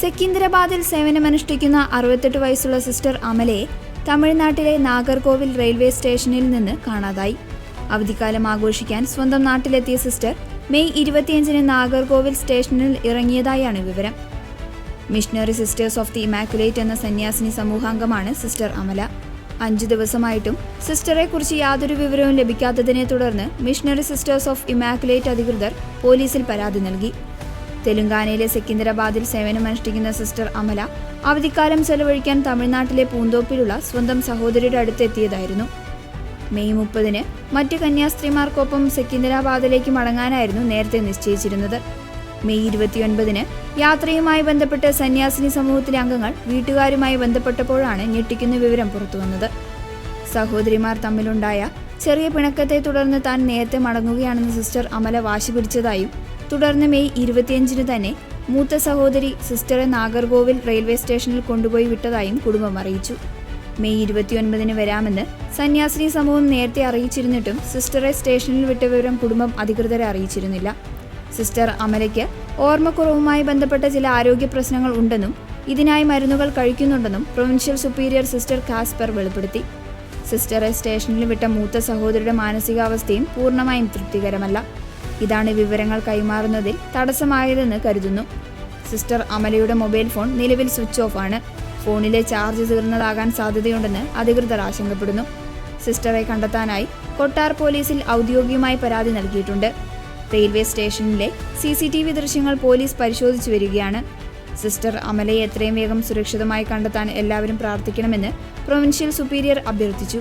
സെക്കന്ദരാബാദിൽ സേവനമനുഷ്ഠിക്കുന്ന 68 വയസ്സുള്ള സിസ്റ്റർ അമലയെ തമിഴ്നാട്ടിലെ നാഗർകോവിൽ റെയിൽവേ സ്റ്റേഷനിൽ നിന്ന് കാണാതായി. അവധിക്കാലം ആഘോഷിക്കാൻ സ്വന്തം നാട്ടിലെത്തിയ സിസ്റ്റർ മെയ് 25-ന് നാഗർകോവിൽ സ്റ്റേഷനിൽ ഇറങ്ങിയതായാണ് വിവരം. Missionary sisters of the immaculate എന്ന സന്യാസിനി സമൂഹാംഗമാണ് സിസ്റ്റർ അമല. 5 ദിവസമായിട്ടും സിസ്റ്ററെക്കുറിച്ച് യാതൊരു വിവരവും ലഭിക്കാത്തതിനെ തുടർന്ന് മിഷണറി സിസ്റ്റേഴ്സ് ഓഫ് ഇമാക്കുലേറ്റ് അധികൃതർ പോലീസിൽ പരാതി നൽകി. തെലങ്കാനയിലെ സെക്കന്ദരാബാദിൽ സേവനമനുഷ്ഠിക്കുന്ന സിസ്റ്റർ അമല അവധിക്കാലം ചെലവഴിക്കാൻ തമിഴ്നാട്ടിലെ പൂന്തോപ്പിലുള്ള സ്വന്തം സഹോദരിയുടെ അടുത്തെത്തിയതായിരുന്നു. മെയ് 30-ന് മറ്റ് കന്യാസ്ത്രീമാർക്കൊപ്പം സെക്കന്ദരാബാദിലേക്ക് മടങ്ങാനായിരുന്നു നേരത്തെ നിശ്ചയിച്ചിരുന്നത്. മെയ് 29-ന് യാത്രയുമായി ബന്ധപ്പെട്ട് സന്യാസിനി സമൂഹത്തിലെ അംഗങ്ങൾ വീട്ടുകാരുമായി ബന്ധപ്പെട്ടപ്പോഴാണ് ഞെട്ടിക്കുന്ന വിവരം പുറത്തുവന്നത്. സഹോദരിമാർ തമ്മിലുണ്ടായ ചെറിയ പിണക്കത്തെ തുടർന്ന് താൻ നേരത്തെ മടങ്ങുകയാണെന്ന് സിസ്റ്റർ അമല വാശി പിടിച്ചതായും തുടർന്ന് മെയ് 25-ന് തന്നെ മൂത്ത സഹോദരി സിസ്റ്ററെ നാഗർകോവിൽ റെയിൽവേ സ്റ്റേഷനിൽ കൊണ്ടുപോയി വിട്ടതായും കുടുംബം അറിയിച്ചു. മെയ് 29-ന് വരാമെന്ന് സന്യാസിനി സമൂഹം നേരത്തെ അറിയിച്ചിരുന്നിട്ടും സിസ്റ്ററെ സ്റ്റേഷനിൽ വിട്ട വിവരം കുടുംബം അധികൃതരെ അറിയിച്ചിരുന്നില്ല. സിസ്റ്റർ അമലയ്ക്ക് ഓർമ്മക്കുറവുമായി ബന്ധപ്പെട്ട ചില ആരോഗ്യ പ്രശ്നങ്ങൾ ഉണ്ടെന്നും ഇതിനായി മരുന്നുകൾ കഴിക്കുന്നുണ്ടെന്നും പ്രൊവിൻഷ്യൽ സുപ്പീരിയർ സിസ്റ്റർ കാസ്പർ വെളിപ്പെടുത്തി. സിസ്റ്ററെ സ്റ്റേഷനിൽ വിട്ട മൂത്ത സഹോദരിയുടെ മാനസികാവസ്ഥയും പൂർണ്ണമായും തൃപ്തികരമല്ല. ഇതാണ് വിവരങ്ങൾ കൈമാറുന്നതിൽ തടസ്സമായതെന്ന് കരുതുന്നു. സിസ്റ്റർ അമലയുടെ മൊബൈൽ ഫോൺ നിലവിൽ സ്വിച്ച് ഓഫ് ആണ്. ഫോണിലെ ചാർജ് തീർന്നതാകാൻ സാധ്യതയുണ്ടെന്ന് അധികൃതർ ആശങ്കപ്പെടുന്നു. സിസ്റ്ററെ കണ്ടെത്താനായി കൊട്ടാർ പോലീസിൽ ഔദ്യോഗികമായി പരാതി നൽകിയിട്ടുണ്ട്. റെയിൽവേ സ്റ്റേഷനിലെ CCTV ദൃശ്യങ്ങൾ പോലീസ് പരിശോധിച്ചു വരികയാണ്. സിസ്റ്റർ അമലയെ എത്രയും വേഗം സുരക്ഷിതമായി കണ്ടെത്താൻ എല്ലാവരും പ്രാർത്ഥിക്കണമെന്ന് പ്രൊവിൻഷ്യൽ സുപ്പീരിയർ അഭ്യർത്ഥിച്ചു.